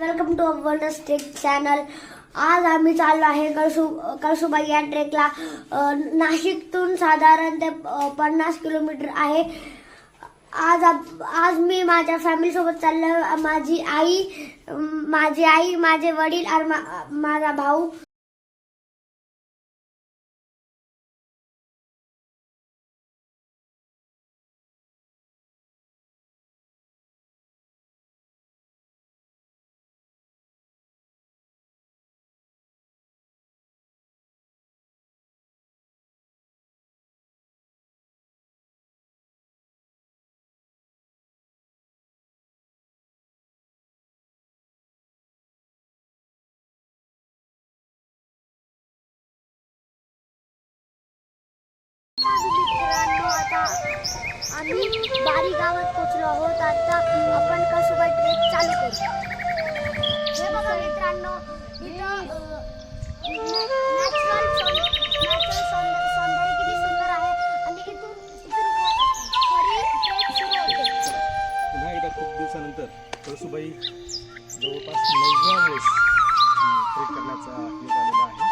Welcome to awareness tech channel. आज आम्ही चाललो आहे कळसुबाई या ट्रेकला. नाशिकतून साधारण ते 50 किलोमीटर आहे. आज मी माझ्या फॅमिली सोबत चाललो. माझी आई, माझे वडील आणि माझा भाऊ. आता आम्ही बारी गावात पोहोचलो आहोत. आता आपण कळसुबाई ट्रेक चालू करू. हे बघा मित्रांनो, इथं नॅचरल सौंदर्य किती सुंदर आहे आणि इथून खरी ट्रेक सुरू होते. पुन्हा एकदा खूप दिवसानंतर कळसुबाई जवळपास 9व्या वेळेस ट्रेक करण्याचा योग आलेला आहे.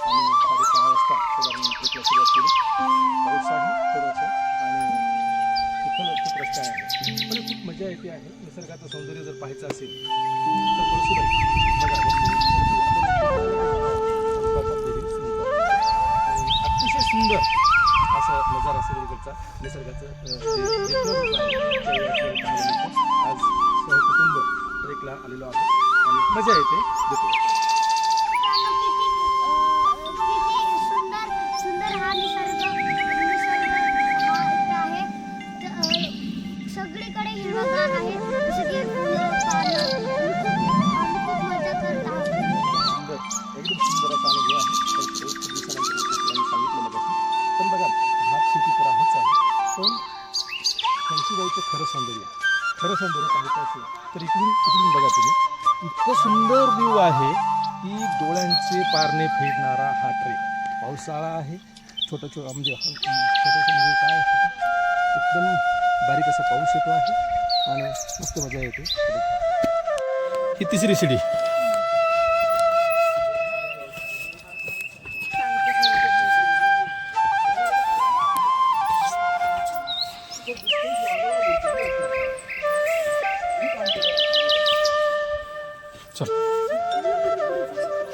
आम्ही 6:30 वाजता साधारण ट्रेकला सुरुवात केली. पाऊस आहे थोडंसं आणि चिखल खूप रस्ता आहे, पण खूप मजा येते आहे. निसर्गाचं सौंदर्य जर पाहायचं असेल तर कळसुबाई अतिशय सुंदर असा नजारा सगळीकडचा निसर्गाचं आज सहकुटुंब ट्रेकला आलेलो आहोत आणि मजा येते. सुंदर हा निसर्ग आहे. सगळीकडे हिरवगार आहे. जसं की फुलं, पानं, खूप मजा करत आहोत. एकदम सुंदर असा अनुभव आहे. खूप दिवसानंतर सांगितलं मगाशी. पण बघा, भात शेती तर आहेच आहे, पण कळसुबाईचं खरं सौंदर्य पाहायचं असेल तर इकडून बघा तुम्ही. इतकं सुंदर व्ह्यू आहे की डोळ्यांचे पारणे फेडणारा हा ट्रेक. पावसाळा आहे, छोटं म्हणजे काय असतं, एकदम बारीक असा पाऊस येतो आहे आणि मस्त मजा येते. ही तिसरी शिडी.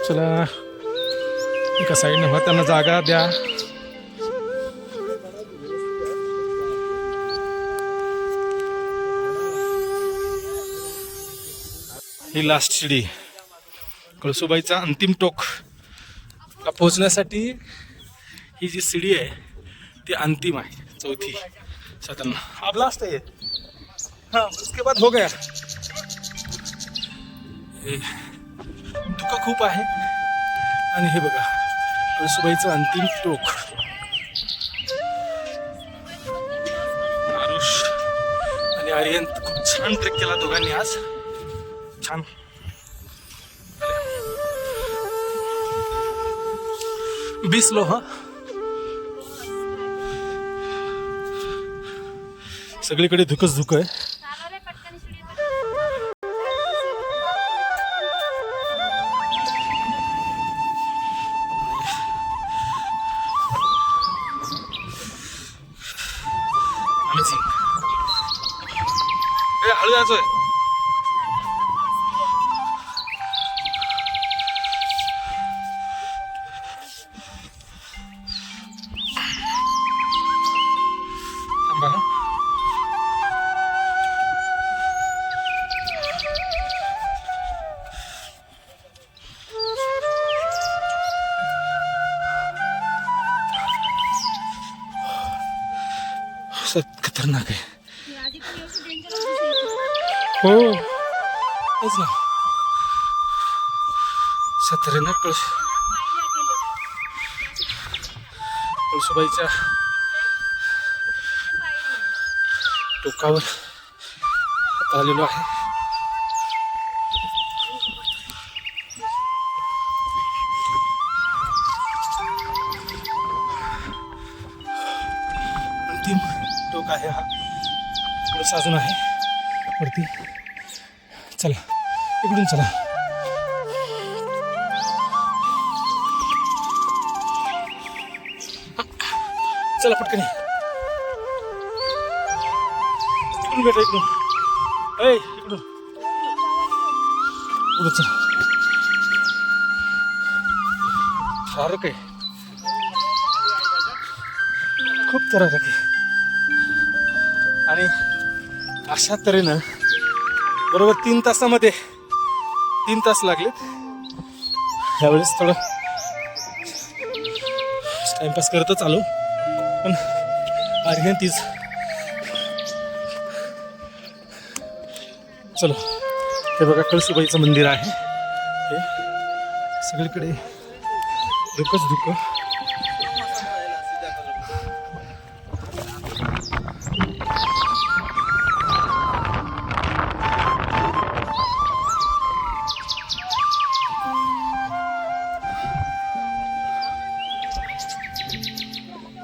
चला एका साईडने होताना जागा द्या. ही लास्ट शिडी, कळसुबाईचा अंतिम टोक पोहोचण्यासाठी ही जी शिडी आहे ती अंतिम आहे, चौथी साधारण. अब लास्ट है ये. हाँ, उसके बाद हो गया. धुकं खूप आहे आणि हे बघा कळसुबाईचं अंतिम टोक. आरुष आणि आर्यन खूप छान ट्रेक केला दोघांनी आज. छान. बिसलो हा सगळीकडे धुकच धुक आहे. हळू जायचोय. थांबा ना. खतरनाक आहे. हो तेच ना. खतरनाक कळसुबाईच्या टोकावर आलेलो आहे. अंतिम टोक आहे हा. थोडंसं अजून आहे वरती. चला इकडून चला. चला पटकन ये. इकडून बेटा इकडून. ऐ इकडून इकडून चला. थरारक आहे, खूप थरारक आहे. आणि अशा तऱ्हेनं बरोबर 3 तासामध्ये 3 तास लागलेत. यावेळेस थोडं टाइमपास करतच आलो, पण आर्यन तीच. चलो, हे बघा कळसुबाईचं मंदिर आहे. हे सगळीकडे धुकंच धुकं.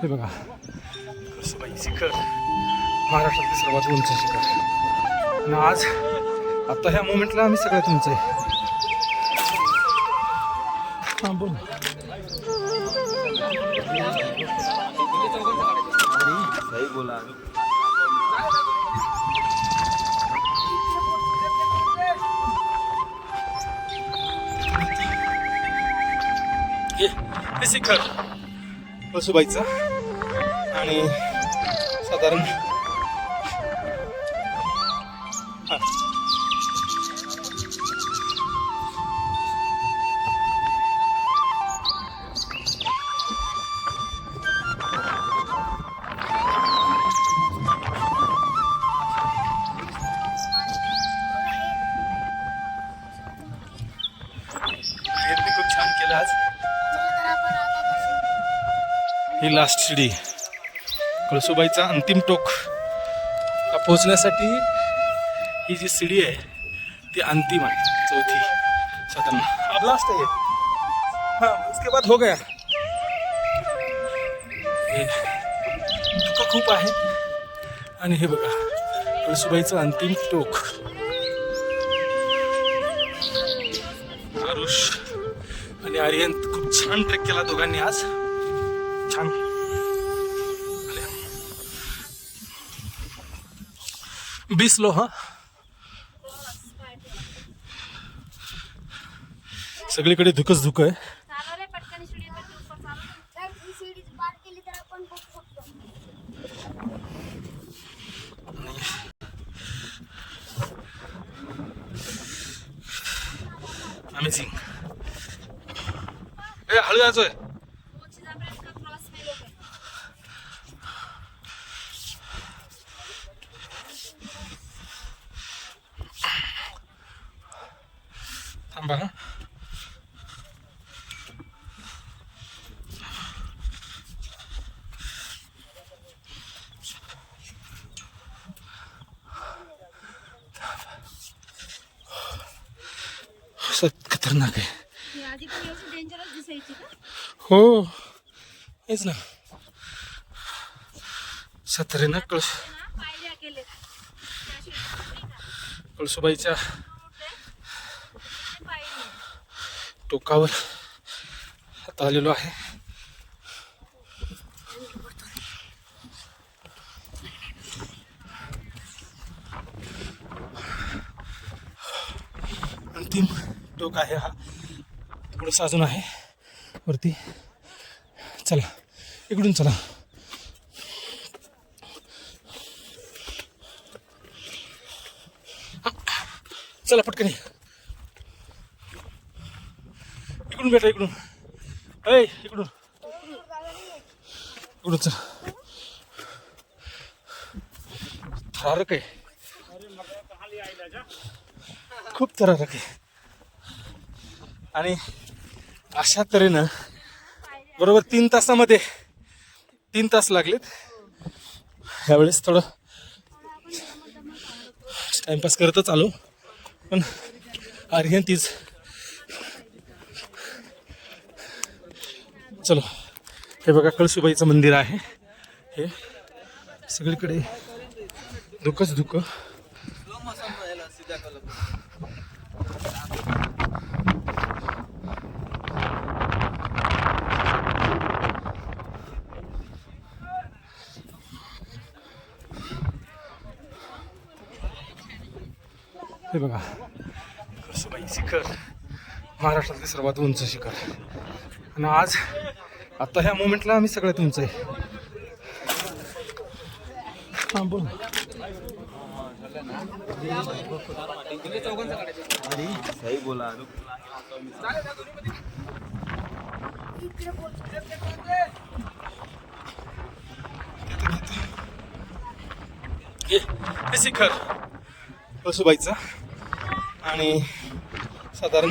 हे बघा कळसुबाई शिखर, महाराष्ट्रातील सर्वात उंच शिखर. आणि आज आता ह्या मोमेंटला आम्ही सगळ्यात उंच आहे. हां बोल. हे शिखर कळसुबाईचं आणि साधारण खूप छान केलं आज. ही लास्ट शिडी कळसुबाईचा अंतिम टोक पोहोचण्यासाठी. ही जी सीढ़ी है ती अंतिम है, चौथी साधारण. अब लास्ट है ये. हाँ, उसके बाद हो गया. धुकं खूप आहे. आणि हे बघा कळसुबाईचं अंतिम टोक. आरुष आणि आर्यन खूप छान ट्रेक केला दोघांनी आज. छान. बिसलो हा सगळीकडे धुकच धुक आहे. अमेझिंग. हळू जायचोय. थांबा. खतरनाक आहे. हो हेच ना. सतरेनं कळसुबाईच्या टोकावर आता आलेलो आहे. अंतिम टोक आहे हा. थोडंसं अजून आहे वरती. चला इकडून चला. चला पटकन. इकडून बेटा इकडून. ऐ इकडून इकडून चला. थरारक आहे, खूप थरारक आहे. आणि अशा तऱ्हेनं बरोबर 3 तासामध्ये 3 तास लागलेत. यावेळेस थोडं टाइमपास करतच आलो, पण आर्यन तीच. चलो, हे बघा कळसुबाईचं मंदिर आहे. हे सगळीकडे धुकंच धुकं. हे बघा कळसुबाई शिखर, महाराष्ट्रातले सर्वात उंच शिखर. आणि आज आता ह्या मोमेंटला आम्ही सगळ्यात उंच आहे. हां बोल. हे शिखर कळसुबाईचं आणि साधारण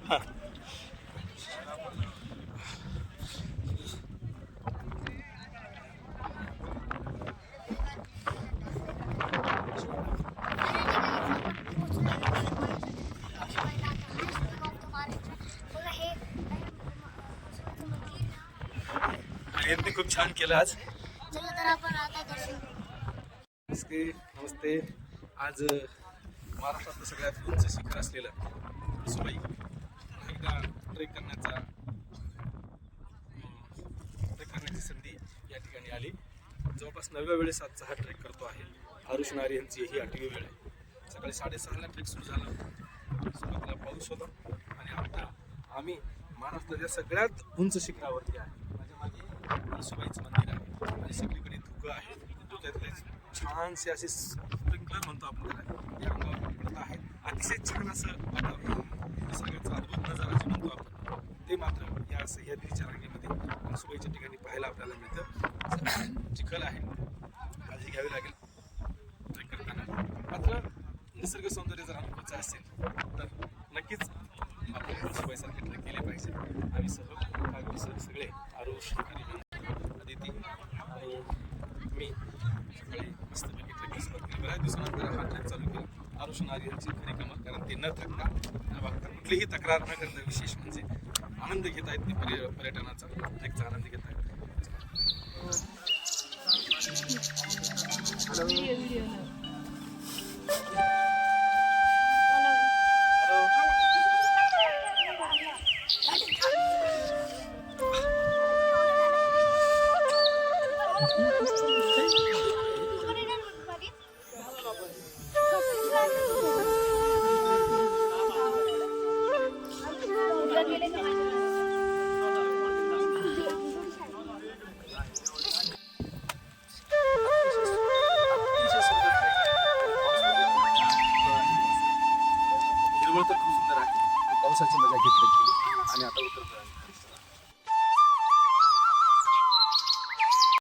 हां यांनी खूप छान केलं आज. चला तर आपण आता दर्शन करू. नमस्ते नमस्ते. आज महाराष्ट्रातलं सगळ्यात उंच शिखर असलेलं कळसुबाई एकदा ट्रेक करण्याची संधी या ठिकाणी आली. जवळपास 9व्या वेळेस आजचा हा ट्रेक करतो आहे. आरुष नारे यांची ही 8वी वेळ आहे. सकाळी 6:30ला ट्रेक सुरू झाला. सुरुवातीला पाऊस होता आणि आता आम्ही महाराष्ट्राच्या सगळ्यात उंच शिखरावरती आहे. माझ्या मागे कळसुबाईचं मंदिर आहे आणि सगळीकडे धुकं आहे. धुक्यातले छानसे असे स्प्रिंकलर म्हणतो आपण त्याला, या अंगावर पडत आहेत. अतिशय छान असं निसर्गाचा अद्भुत नजारा जे म्हणतो आपण, ते मात्र या सह्याद्रीच्या रांगेमध्ये कळसुबाईच्या ठिकाणी पाहायला आपल्याला मिळतं. चिखल आहे, काळजी घ्यावी लागेल ट्रेक करताना. मात्र निसर्ग सौंदर्य जर अनुभवायचं असेल तर नक्कीच आपण कळसुबाईसारखे ट्रेक केले पाहिजे. आम्ही सगळे आरुष, अदिती आणि मी सकाळी मस्तपैकी ट्रेकिंग सुरुवात केली. बऱ्याच दिवसानंतर हा ट्रेक चालू केला. आरुष नारे यांची खरी कमाल, कारण ते न थकता न बघता कुठलीही तक्रार न करता विशेष म्हणजे आनंद घेत आहेत. ते पर्यटनाचा ट्रेकचा आनंद घेत आहेत. हिरवळ तर खूप सुंदर आहे. पावसाची मजा घेतली आणि आता उतरतो.